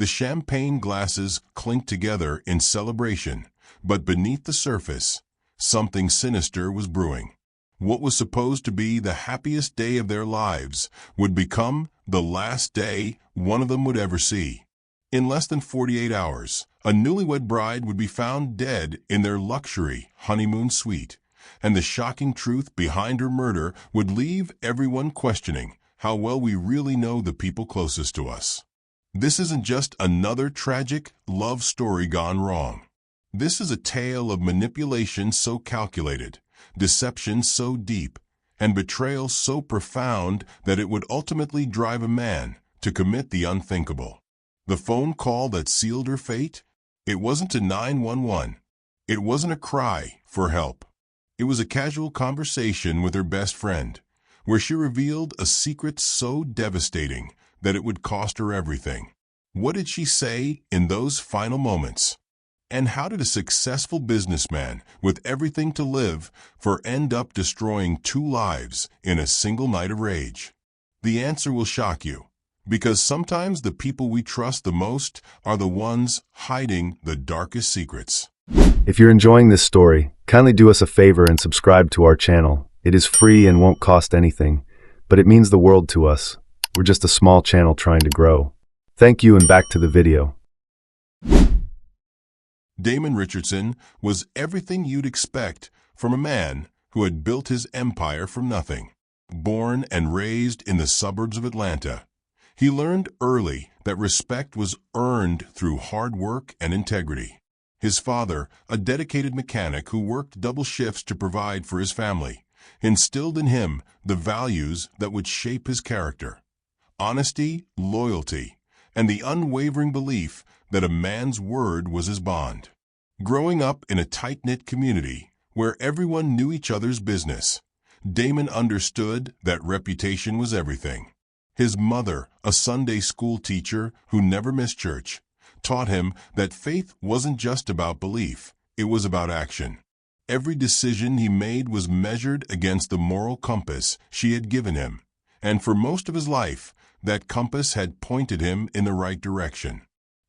The champagne glasses clinked together in celebration, but beneath the surface, something sinister was brewing. What was supposed to be the happiest day of their lives would become the last day one of them would ever see. In less than 48 hours, a newlywed bride would be found dead in their luxury honeymoon suite, and the shocking truth behind her murder would leave everyone questioning how well we really know the people closest to us. This isn't just another tragic love story gone wrong. This is a tale of manipulation so calculated, deception so deep, and betrayal so profound that it would ultimately drive a man to commit the unthinkable. The phone call that sealed her fate? It wasn't to 911. It wasn't a cry for help. It was a casual conversation with her best friend, where she revealed a secret so devastating that it would cost her everything. What did she say in those final moments? And how did a successful businessman with everything to live for end up destroying two lives in a single night of rage? The answer will shock you, because sometimes the people we trust the most are the ones hiding the darkest secrets. If you're enjoying this story, kindly do us a favor and subscribe to our channel. It is free and won't cost anything, but it means the world to us. We're just a small channel trying to grow. Thank you, and back to the video. Damon Richardson was everything you'd expect from a man who had built his empire from nothing. Born and raised in the suburbs of Atlanta, he learned early that respect was earned through hard work and integrity. His father, a dedicated mechanic who worked double shifts to provide for his family, instilled in him the values that would shape his character: honesty, loyalty, and the unwavering belief that a man's word was his bond. Growing up in a tight-knit community where everyone knew each other's business, Damon understood that reputation was everything. His mother, a Sunday school teacher who never missed church, taught him that faith wasn't just about belief, it was about action. Every decision he made was measured against the moral compass she had given him, and for most of his life, that compass had pointed him in the right direction.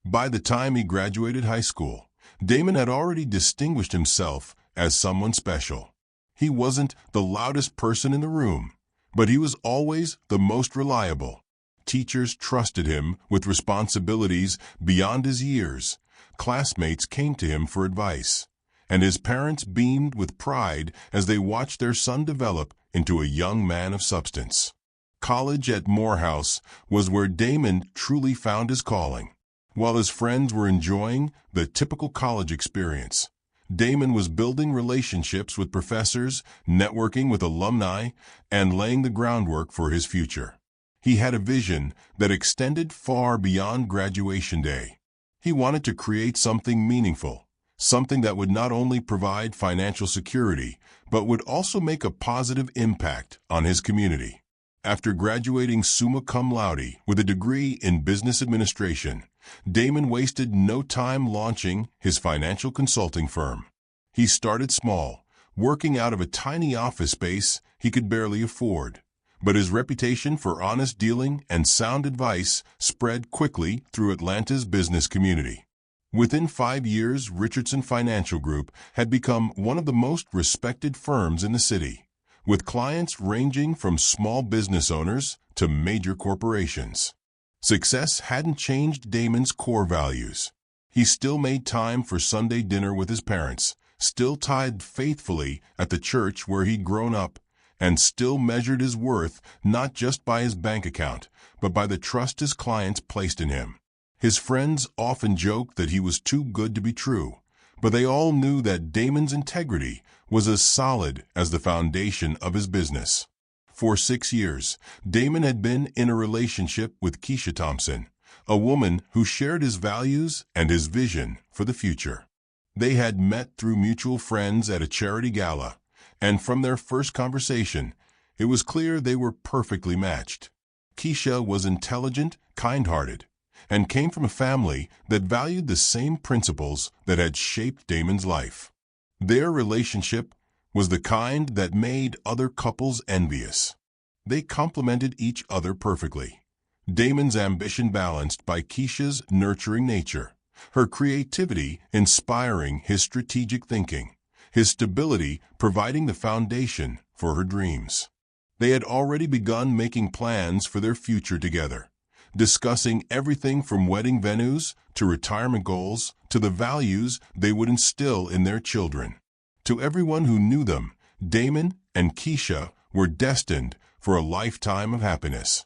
By the time he graduated high school, Damon had already distinguished himself as someone special. He wasn't the loudest person in the room, but he was always the most reliable. Teachers trusted him with responsibilities beyond his years. Classmates came to him for advice, and his parents beamed with pride as they watched their son develop into a young man of substance. College at Morehouse was where Damon truly found his calling. While his friends were enjoying the typical college experience, Damon was building relationships with professors, networking with alumni, and laying the groundwork for his future. He had a vision that extended far beyond graduation day. He wanted to create something meaningful, something that would not only provide financial security, but would also make a positive impact on his community. After graduating summa cum laude with a degree in business administration, Damon wasted no time launching his financial consulting firm. He started small, working out of a tiny office space he could barely afford. But his reputation for honest dealing and sound advice spread quickly through Atlanta's business community. Within 5 years, Richardson Financial Group had become one of the most respected firms in the city, with clients ranging from small business owners to major corporations. Success hadn't changed Damon's core values. He still made time for Sunday dinner with his parents, still tithed faithfully at the church where he'd grown up, and still measured his worth not just by his bank account, but by the trust his clients placed in him. His friends often joked that he was too good to be true, but they all knew that Damon's integrity was as solid as the foundation of his business. For 6 years, Damon had been in a relationship with Keisha Thompson, a woman who shared his values and his vision for the future. They had met through mutual friends at a charity gala, and from their first conversation, it was clear they were perfectly matched. Keisha was intelligent, kind-hearted, and came from a family that valued the same principles that had shaped Damon's life. Their relationship was the kind that made other couples envious. They complemented each other perfectly, Damon's ambition balanced by Keisha's nurturing nature, her creativity inspiring his strategic thinking, his stability providing the foundation for her dreams. They had already begun making plans for their future together, discussing everything from wedding venues to retirement goals to the values they would instill in their children. To everyone who knew them, Damon and Keisha were destined for a lifetime of happiness.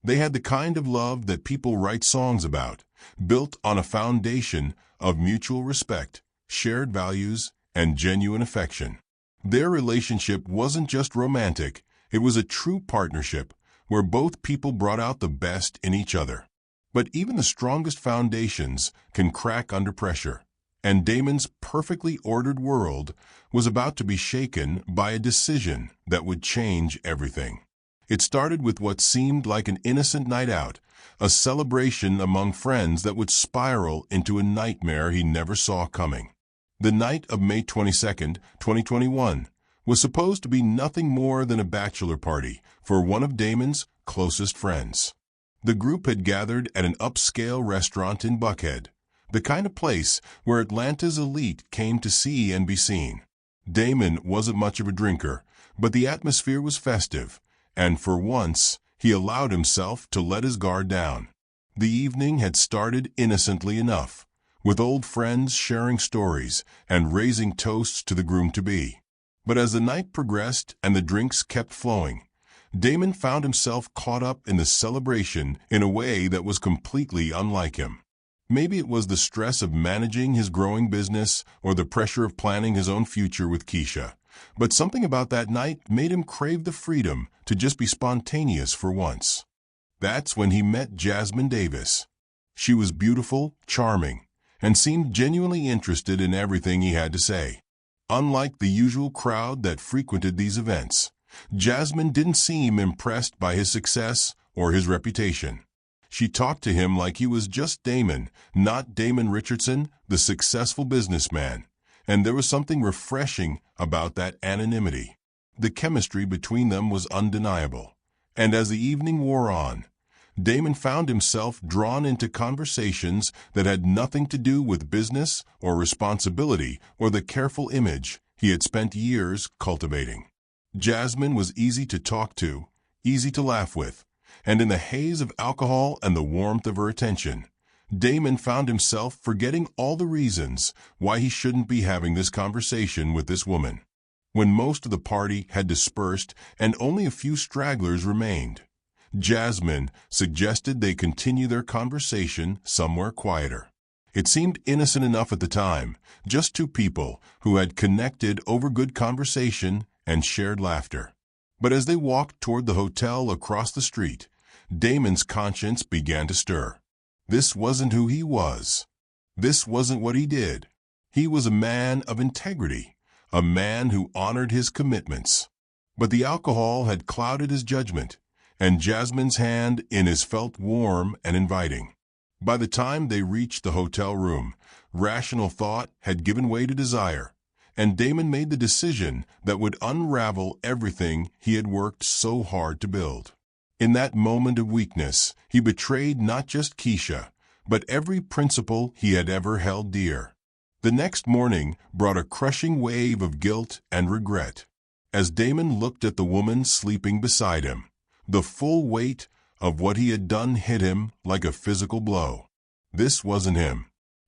They had the kind of love that people write songs about, built on a foundation of mutual respect, shared values, and genuine affection. Their relationship wasn't just romantic, it was a true partnership where both people brought out the best in each other. But even the strongest foundations can crack under pressure, and Damon's perfectly ordered world was about to be shaken by a decision that would change everything. It started with what seemed like an innocent night out, a celebration among friends that would spiral into a nightmare he never saw coming. The night of May 22nd, 2021, was supposed to be nothing more than a bachelor party for one of Damon's closest friends. The group had gathered at an upscale restaurant in Buckhead, the kind of place where Atlanta's elite came to see and be seen. Damon wasn't much of a drinker, but the atmosphere was festive, and for once, he allowed himself to let his guard down. The evening had started innocently enough, with old friends sharing stories and raising toasts to the groom-to-be. But as the night progressed and the drinks kept flowing, Damon found himself caught up in the celebration in a way that was completely unlike him. Maybe it was the stress of managing his growing business or the pressure of planning his own future with Keisha, but something about that night made him crave the freedom to just be spontaneous for once. That's when he met Jasmine Davis. She was beautiful, charming, and seemed genuinely interested in everything he had to say. Unlike the usual crowd that frequented these events, Jasmine didn't seem impressed by his success or his reputation. She talked to him like he was just Damon, not Damon Richardson, the successful businessman, and there was something refreshing about that anonymity. The chemistry between them was undeniable, and as the evening wore on, Damon found himself drawn into conversations that had nothing to do with business or responsibility or the careful image he had spent years cultivating. Jasmine was easy to talk to, easy to laugh with, and in the haze of alcohol and the warmth of her attention, Damon found himself forgetting all the reasons why he shouldn't be having this conversation with this woman. When most of the party had dispersed and only a few stragglers remained, Jasmine suggested they continue their conversation somewhere quieter. It seemed innocent enough at the time, just two people who had connected over good conversation and shared laughter. But as they walked toward the hotel across the street, Damon's conscience began to stir. This wasn't who he was. This wasn't what he did. He was a man of integrity, a man who honored his commitments. But the alcohol had clouded his judgment, and Jasmine's hand in his felt warm and inviting. By the time they reached the hotel room, rational thought had given way to desire, and Damon made the decision that would unravel everything he had worked so hard to build. In that moment of weakness, he betrayed not just Keisha, but every principle he had ever held dear. The next morning brought a crushing wave of guilt and regret. As Damon looked at the woman sleeping beside him, the full weight of what he had done hit him like a physical blow. This wasn't him.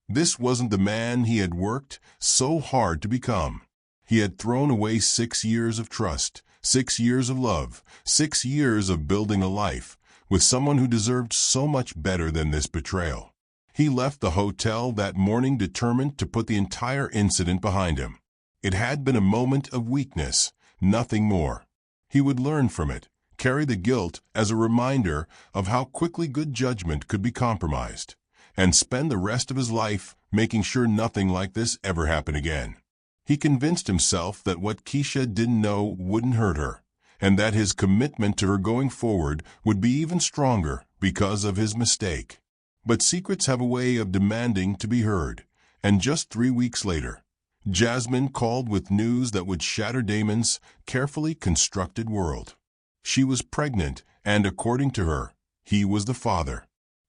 This wasn't the man he had worked so hard to become. He had thrown away 6 years of trust, 6 years of love, 6 years of building a life with someone who deserved so much better than this betrayal. He left the hotel that morning determined to put the entire incident behind him. It had been a moment of weakness, nothing more. He would learn from it, carry the guilt as a reminder of how quickly good judgment could be compromised, and spend the rest of his life making sure nothing like this ever happened again. He convinced himself that what Keisha didn't know wouldn't hurt her, and that his commitment to her going forward would be even stronger because of his mistake. But secrets have a way of demanding to be heard, and just 3 weeks later, Jasmine called with news that would shatter Damon's carefully constructed world. She was pregnant, and according to her, He was the father.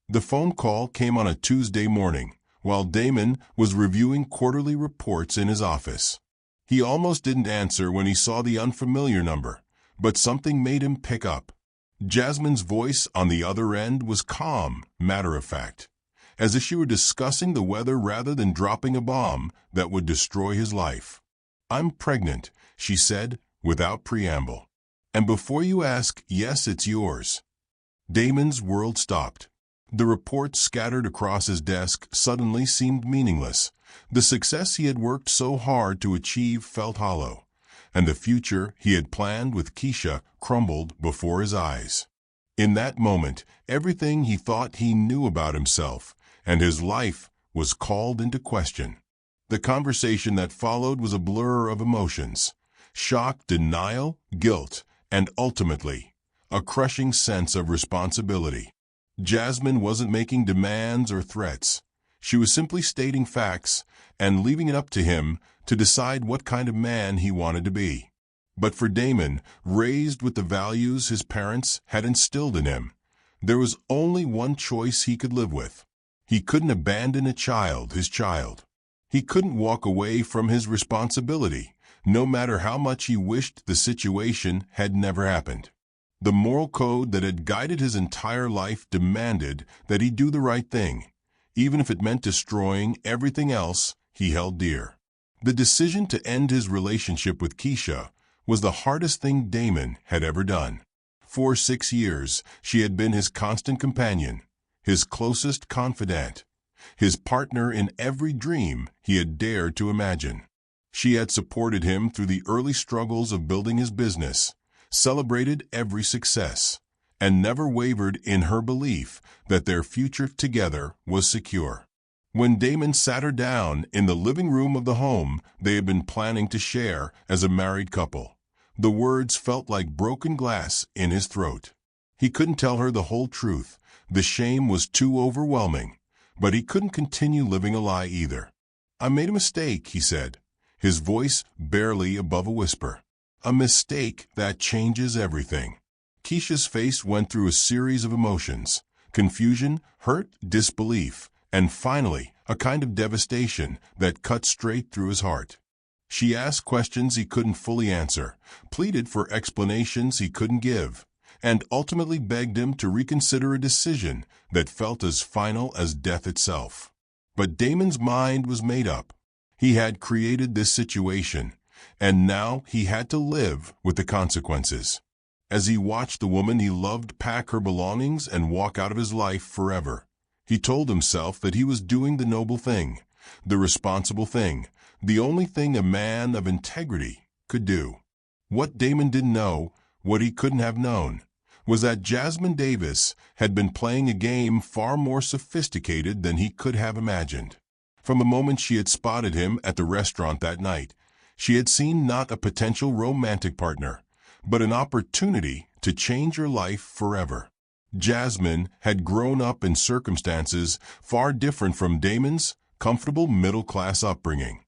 The phone call came on a Tuesday morning, while Damon was reviewing quarterly reports in his office. He almost didn't answer when he saw the unfamiliar number, but something made him pick up. Jasmine's voice on the other end was calm, matter-of-fact, as if she were discussing the weather rather than dropping a bomb that would destroy his life. "I'm pregnant," she said, without preamble. "And before you ask, yes, it's yours." Damon's world stopped. The reports scattered across his desk suddenly seemed meaningless. The success he had worked so hard to achieve felt hollow, and the future he had planned with Keisha crumbled before his eyes. In that moment, everything he thought he knew about himself and his life was called into question. The conversation that followed was a blur of emotions: shock, denial, guilt, and ultimately, a crushing sense of responsibility. Jasmine wasn't making demands or threats. She was simply stating facts and leaving it up to him to decide what kind of man he wanted to be. But for Damon, raised with the values his parents had instilled in him, there was only one choice he could live with. He couldn't abandon his child. He couldn't walk away from his responsibility, no matter how much he wished the situation had never happened. The moral code that had guided his entire life demanded that he do the right thing, even if it meant destroying everything else he held dear. The decision to end his relationship with Keisha was the hardest thing Damon had ever done. For 6 years, she had been his constant companion, his closest confidant, his partner in every dream he had dared to imagine. She had supported him through the early struggles of building his business, celebrated every success, and never wavered in her belief that their future together was secure. When Damon sat her down in the living room of the home they had been planning to share as a married couple, the words felt like broken glass in his throat. He couldn't tell her the whole truth. The shame was too overwhelming, but he couldn't continue living a lie either. "I made a mistake," he said, his voice barely above a whisper. "A mistake that changes everything." Keisha's face went through a series of emotions: confusion, hurt, disbelief, and finally, a kind of devastation that cut straight through his heart. She asked questions he couldn't fully answer, pleaded for explanations he couldn't give, and ultimately begged him to reconsider a decision that felt as final as death itself. But Damon's mind was made up. He had created this situation, and now he had to live with the consequences. As he watched the woman he loved pack her belongings and walk out of his life forever, he told himself that he was doing the noble thing, the responsible thing, the only thing a man of integrity could do. What Damon didn't know, what he couldn't have known, was that Jasmine Davis had been playing a game far more sophisticated than he could have imagined. From the moment she had spotted him at the restaurant that night, she had seen not a potential romantic partner, but an opportunity to change her life forever. Jasmine had grown up in circumstances far different from Damon's comfortable middle-class upbringing.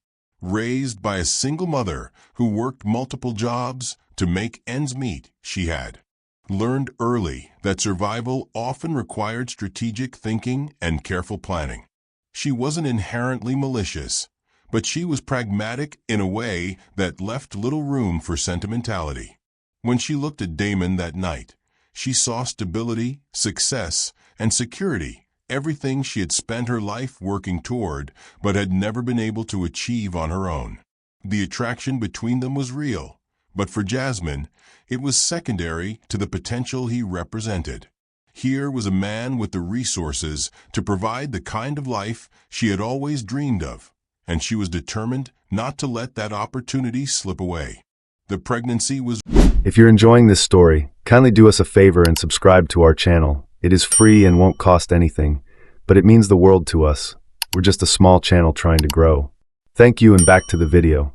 Raised by a single mother who worked multiple jobs to make ends meet, she had learned early that survival often required strategic thinking and careful planning. She wasn't inherently malicious, but she was pragmatic in a way that left little room for sentimentality. When she looked at Damon that night, she saw stability, success, and security, everything she had spent her life working toward but had never been able to achieve on her own. The attraction between them was real, but for Jasmine, it was secondary to the potential he represented. Here was a man with the resources to provide the kind of life she had always dreamed of, and she was determined not to let that opportunity slip away. The pregnancy was... If you're enjoying this story, kindly do us a favor and subscribe to our channel. It is free and won't cost anything, but it means the world to us. We're just a small channel trying to grow. Thank you, and back to the video.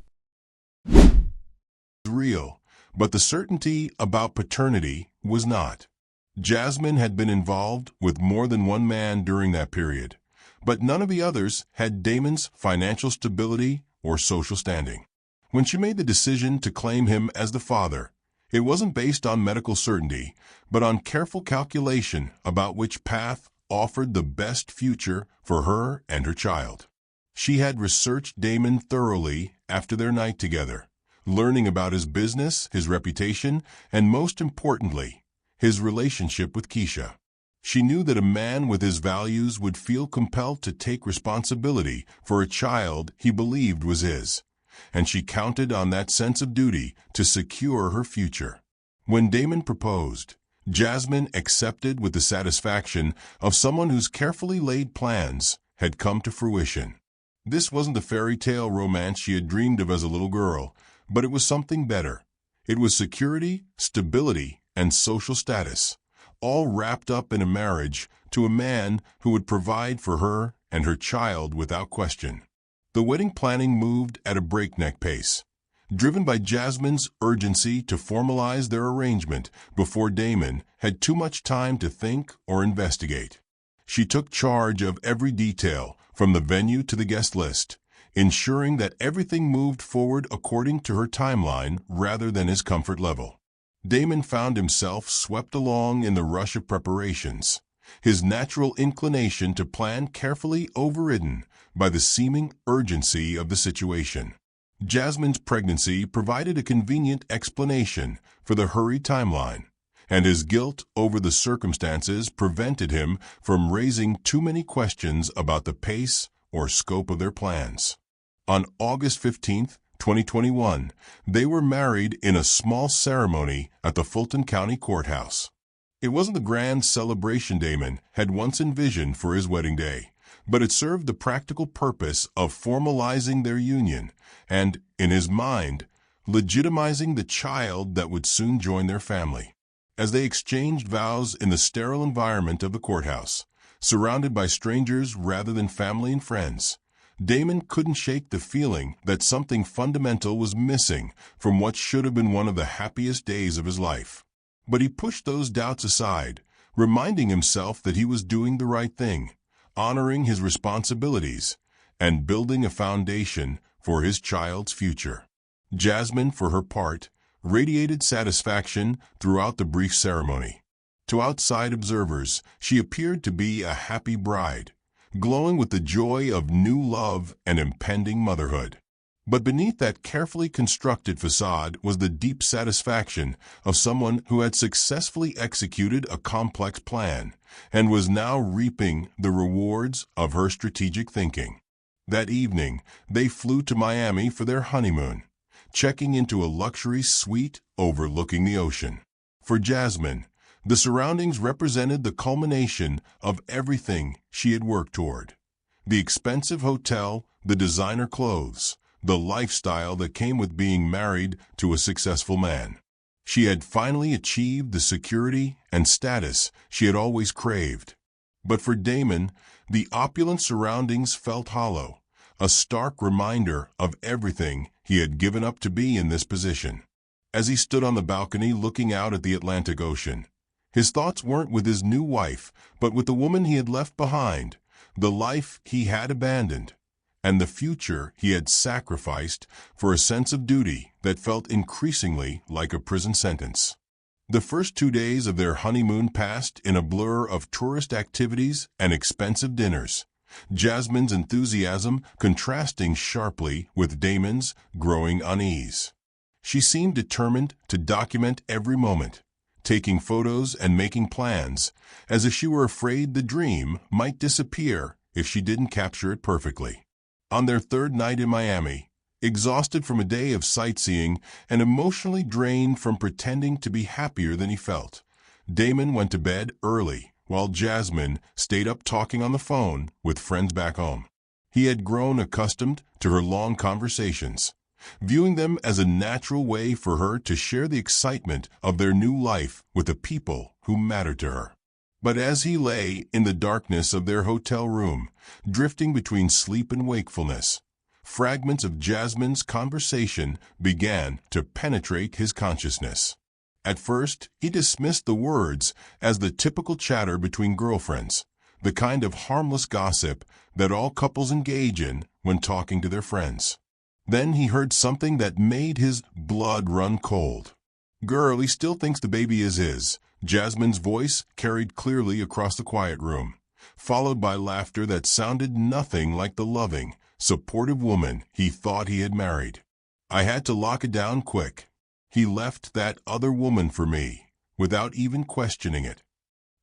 Real, but the certainty about paternity was not. Jasmine had been involved with more than one man during that period, but none of the others had Damon's financial stability or social standing. When she made the decision to claim him as the father, It wasn't based on medical certainty, but on careful calculation about which path offered the best future for her and her child. She had researched Damon thoroughly after their night together, learning about his business, his reputation, and most importantly, his relationship with Keisha. She knew that a man with his values would feel compelled to take responsibility for a child he believed was his, and she counted on that sense of duty to secure her future. When Damon proposed, Jasmine accepted with the satisfaction of someone whose carefully laid plans had come to fruition. This wasn't the fairy tale romance she had dreamed of as a little girl, but it was something better. It was security, stability, and social status, all wrapped up in a marriage to a man who would provide for her and her child without question. The wedding planning moved at a breakneck pace, driven by Jasmine's urgency to formalize their arrangement before Damon had too much time to think or investigate. She took charge of every detail, from the venue to the guest list, ensuring that everything moved forward according to her timeline rather than his comfort level. Damon found himself swept along in the rush of preparations, his natural inclination to plan carefully overridden by the seeming urgency of the situation. Jasmine's pregnancy provided a convenient explanation for the hurried timeline, and his guilt over the circumstances prevented him from raising too many questions about the pace or scope of their plans. On August 15, 2021, they were married in a small ceremony at the Fulton County Courthouse. It wasn't the grand celebration Damon had once envisioned for his wedding day, but it served the practical purpose of formalizing their union and, in his mind, legitimizing the child that would soon join their family. As they exchanged vows in the sterile environment of the courthouse, surrounded by strangers rather than family and friends, Damon couldn't shake the feeling that something fundamental was missing from what should have been one of the happiest days of his life. But he pushed those doubts aside, reminding himself that he was doing the right thing, honoring his responsibilities, and building a foundation for his child's future. Jasmine, for her part, radiated satisfaction throughout the brief ceremony. To outside observers, she appeared to be a happy bride, glowing with the joy of new love and impending motherhood. But beneath that carefully constructed facade was the deep satisfaction of someone who had successfully executed a complex plan and was now reaping the rewards of her strategic thinking. That evening, they flew to Miami for their honeymoon, checking into a luxury suite overlooking the ocean. For Jasmine, the surroundings represented the culmination of everything she had worked toward. The expensive hotel, the designer clothes, the lifestyle that came with being married to a successful man. She had finally achieved the security and status she had always craved. But for Damon, the opulent surroundings felt hollow, a stark reminder of everything he had given up to be in this position. As he stood on the balcony looking out at the Atlantic Ocean, his thoughts weren't with his new wife, but with the woman he had left behind, the life he had abandoned, and the future he had sacrificed for a sense of duty that felt increasingly like a prison sentence. The first 2 days of their honeymoon passed in a blur of tourist activities and expensive dinners, Jasmine's enthusiasm contrasting sharply with Damon's growing unease. She seemed determined to document every moment, taking photos and making plans, as if she were afraid the dream might disappear if she didn't capture it perfectly. On their third night in Miami, exhausted from a day of sightseeing and emotionally drained from pretending to be happier than he felt, Damon went to bed early while Jasmine stayed up talking on the phone with friends back home. He had grown accustomed to her long conversations, viewing them as a natural way for her to share the excitement of their new life with the people who mattered to her. But as he lay in the darkness of their hotel room, drifting between sleep and wakefulness, fragments of Jasmine's conversation began to penetrate his consciousness. At first, he dismissed the words as the typical chatter between girlfriends, the kind of harmless gossip that all couples engage in when talking to their friends. Then he heard something that made his blood run cold. Girl, he still thinks the baby is his. Jasmine's voice carried clearly across the quiet room, followed by laughter that sounded nothing like the loving, supportive woman he thought he had married. I had to lock it down quick. He left that other woman for me, without even questioning it.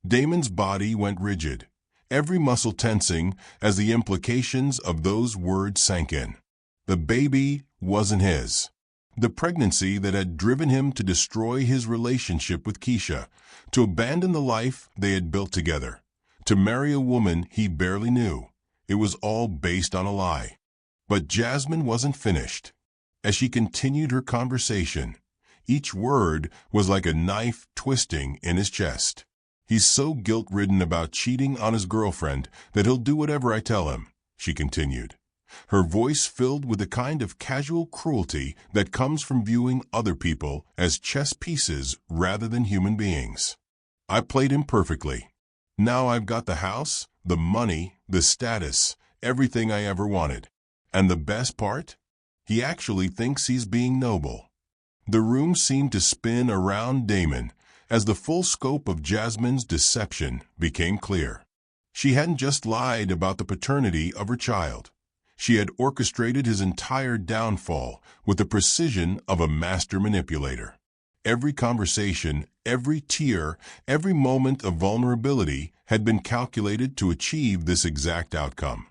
Damon's body went rigid, every muscle tensing as the implications of those words sank in. The baby wasn't his. The pregnancy that had driven him to destroy his relationship with Keisha, to abandon the life they had built together, to marry a woman he barely knew. It was all based on a lie. But Jasmine wasn't finished. As she continued her conversation, each word was like a knife twisting in his chest. He's so guilt-ridden about cheating on his girlfriend that he'll do whatever I tell him, she continued, her voice filled with the kind of casual cruelty that comes from viewing other people as chess pieces rather than human beings. I played him perfectly. Now I've got the house, the money, the status, everything I ever wanted. And the best part? He actually thinks he's being noble. The room seemed to spin around Damon as the full scope of Jasmine's deception became clear. She hadn't just lied about the paternity of her child. She had orchestrated his entire downfall with the precision of a master manipulator. Every conversation, every tear, every moment of vulnerability had been calculated to achieve this exact outcome.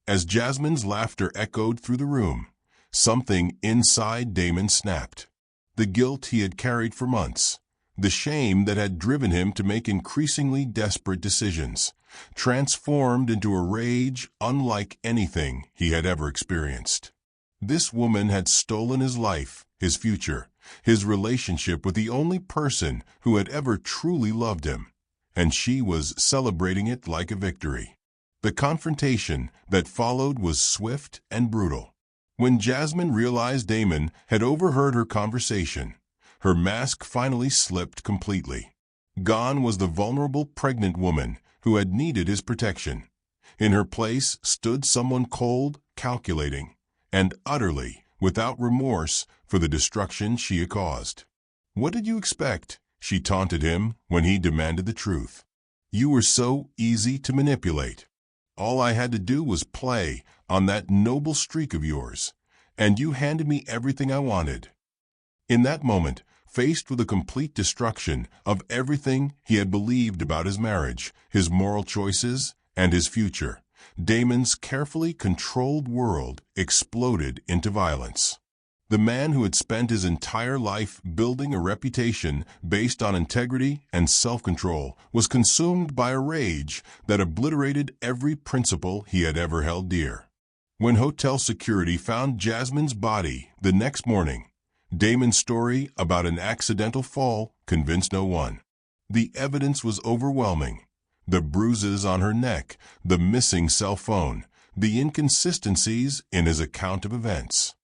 As Jasmine's laughter echoed through the room, something inside Damon snapped. The guilt he had carried for months, the shame that had driven him to make increasingly desperate decisions, transformed into a rage unlike anything he had ever experienced. This woman had stolen his life, his future, his relationship with the only person who had ever truly loved him, and she was celebrating it like a victory. The confrontation that followed was swift and brutal. When Jasmine realized Damon had overheard her conversation, her mask finally slipped completely. Gone was the vulnerable pregnant woman who had needed his protection. In her place stood someone cold, calculating, and utterly without remorse for the destruction she had caused. "What did you expect?" she taunted him when he demanded the truth. "You were so easy to manipulate. All I had to do was play on that noble streak of yours, and you handed me everything I wanted." In that moment, faced with the complete destruction of everything he had believed about his marriage, his moral choices, and his future, Damon's carefully controlled world exploded into violence. The man who had spent his entire life building a reputation based on integrity and self-control was consumed by a rage that obliterated every principle he had ever held dear. When hotel security found Jasmine's body the next morning, Damon's story about an accidental fall convinced no one. The evidence was overwhelming. The bruises on her neck, the missing cell phone, the inconsistencies in his account of events.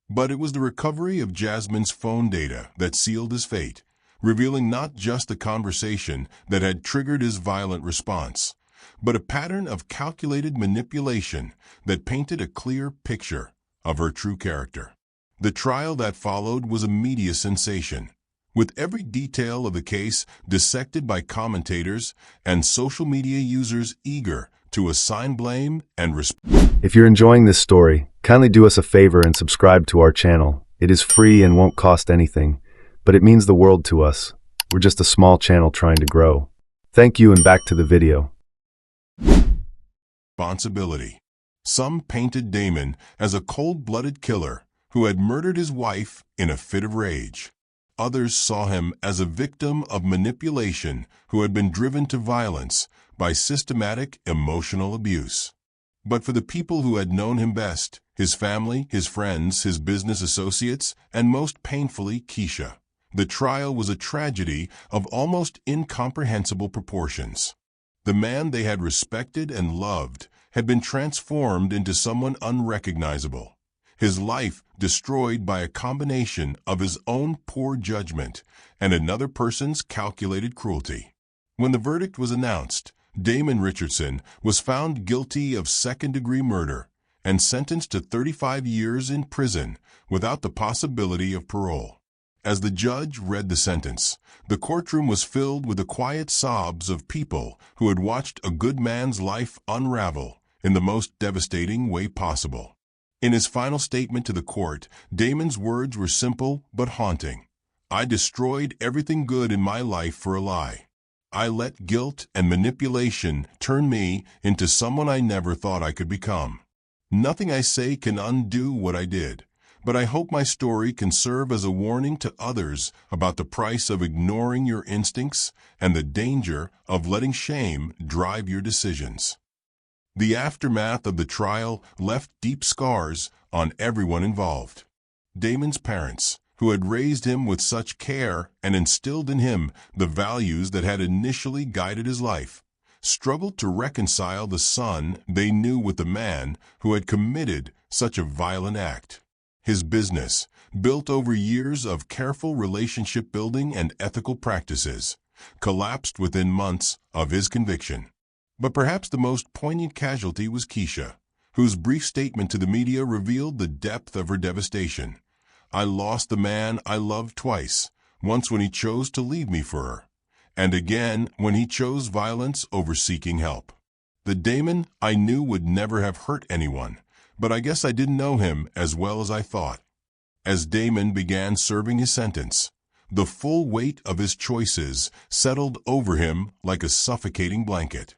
But it was the recovery of Jasmine's phone data that sealed his fate, revealing not just the conversation that had triggered his violent response, but a pattern of calculated manipulation that painted a clear picture of her true character. The trial that followed was a media sensation, with every detail of the case dissected by commentators and social media users eager to assign blame and If you're enjoying this story, kindly do us a favor and subscribe to our channel. It is free and won't cost anything, but it means the world to us. We're just a small channel trying to grow. Thank you, and back to the video. responsibility. Some painted Damon as a cold-blooded killer who had murdered his wife in a fit of rage. Others saw him as a victim of manipulation who had been driven to violence by systematic emotional abuse. But for the people who had known him best, his family, his friends, his business associates, and most painfully, Keisha, the trial was a tragedy of almost incomprehensible proportions. The man they had respected and loved had been transformed into someone unrecognizable, his life destroyed by a combination of his own poor judgment and another person's calculated cruelty. When the verdict was announced, Damon Richardson was found guilty of second-degree murder and sentenced to 35 years in prison without the possibility of parole. As the judge read the sentence, the courtroom was filled with the quiet sobs of people who had watched a good man's life unravel in the most devastating way possible. In his final statement to the court, Damon's words were simple but haunting. "I destroyed everything good in my life for a lie. I let guilt and manipulation turn me into someone I never thought I could become. Nothing I say can undo what I did, but I hope my story can serve as a warning to others about the price of ignoring your instincts and the danger of letting shame drive your decisions." The aftermath of the trial left deep scars on everyone involved. Damon's parents, who had raised him with such care and instilled in him the values that had initially guided his life, struggled to reconcile the son they knew with the man who had committed such a violent act. His business, built over years of careful relationship building and ethical practices, collapsed within months of his conviction. But perhaps the most poignant casualty was Keisha, whose brief statement to the media revealed the depth of her devastation. "I lost the man I loved twice, once when he chose to leave me for her, and again when he chose violence over seeking help. The Damon I knew would never have hurt anyone, but I guess I didn't know him as well as I thought." As Damon began serving his sentence, the full weight of his choices settled over him like a suffocating blanket.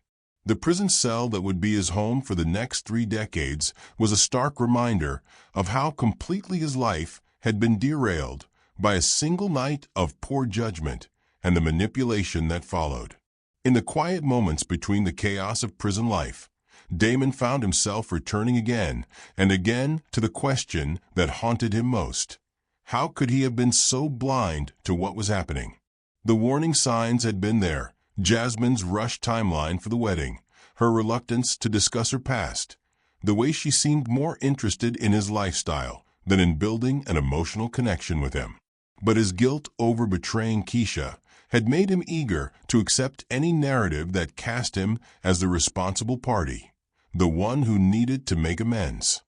The prison cell that would be his home for the next 3 decades was a stark reminder of how completely his life had been derailed by a single night of poor judgment and the manipulation that followed. In the quiet moments between the chaos of prison life, Damon found himself returning again and again to the question that haunted him most. How could he have been so blind to what was happening? The warning signs had been there. Jasmine's rushed timeline for the wedding, her reluctance to discuss her past, the way she seemed more interested in his lifestyle than in building an emotional connection with him. But his guilt over betraying Keisha had made him eager to accept any narrative that cast him as the responsible party, the one who needed to make amends.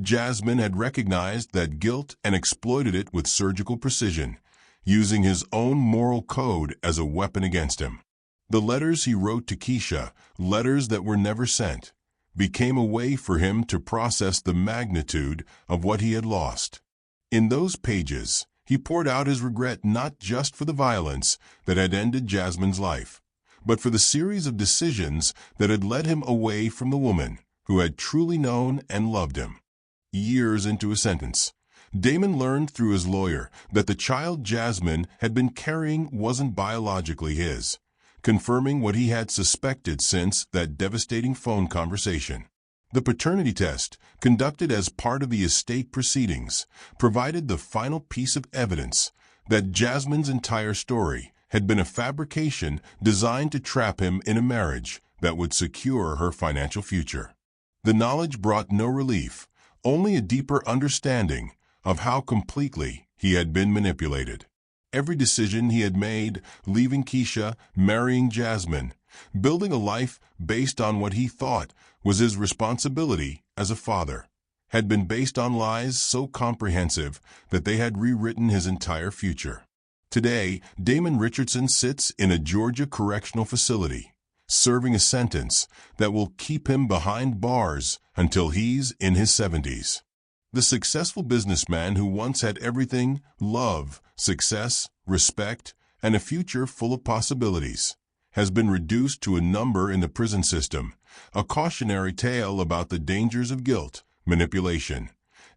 Jasmine had recognized that guilt and exploited it with surgical precision, using his own moral code as a weapon against him. The letters he wrote to Keisha, letters that were never sent, became a way for him to process the magnitude of what he had lost. In those pages, he poured out his regret not just for the violence that had ended Jasmine's life, but for the series of decisions that had led him away from the woman who had truly known and loved him. Years into his sentence, Damon learned through his lawyer that the child Jasmine had been carrying wasn't biologically his, confirming what he had suspected since that devastating phone conversation. The paternity test, conducted as part of the estate proceedings, provided the final piece of evidence that Jasmine's entire story had been a fabrication designed to trap him in a marriage that would secure her financial future. The knowledge brought no relief, only a deeper understanding of how completely he had been manipulated. Every decision he had made, leaving Keisha, marrying Jasmine, building a life based on what he thought was his responsibility as a father, had been based on lies so comprehensive that they had rewritten his entire future. Today, Damon Richardson sits in a Georgia correctional facility, serving a sentence that will keep him behind bars until he's in his 70s. The successful businessman who once had everything, love, success, respect, and a future full of possibilities, has been reduced to a number in the prison system, a cautionary tale about the dangers of guilt, manipulation,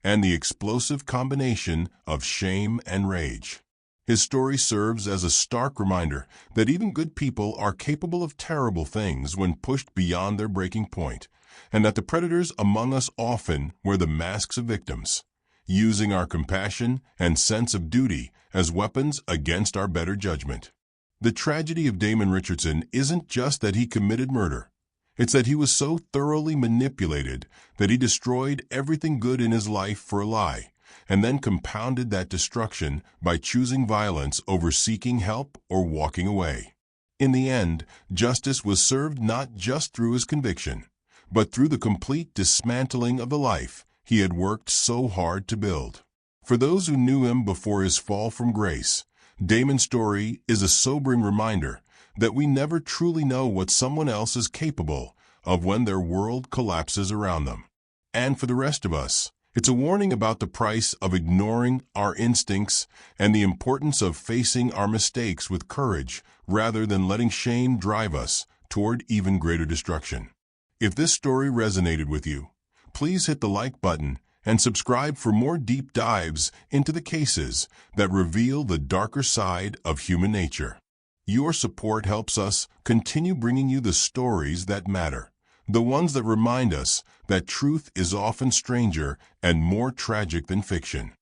and the explosive combination of shame and rage. His story serves as a stark reminder that even good people are capable of terrible things when pushed beyond their breaking point, and that the predators among us often wear the masks of victims, using our compassion and sense of duty as weapons against our better judgment. The tragedy of Damon Richardson isn't just that he committed murder. It's that he was so thoroughly manipulated that he destroyed everything good in his life for a lie, and then compounded that destruction by choosing violence over seeking help or walking away. In the end, justice was served not just through his conviction, but through the complete dismantling of the life he had worked so hard to build. For those who knew him before his fall from grace, Damon's story is a sobering reminder that we never truly know what someone else is capable of when their world collapses around them. And for the rest of us, it's a warning about the price of ignoring our instincts and the importance of facing our mistakes with courage rather than letting shame drive us toward even greater destruction. If this story resonated with you, please hit the like button and subscribe for more deep dives into the cases that reveal the darker side of human nature. Your support helps us continue bringing you the stories that matter, the ones that remind us that truth is often stranger and more tragic than fiction.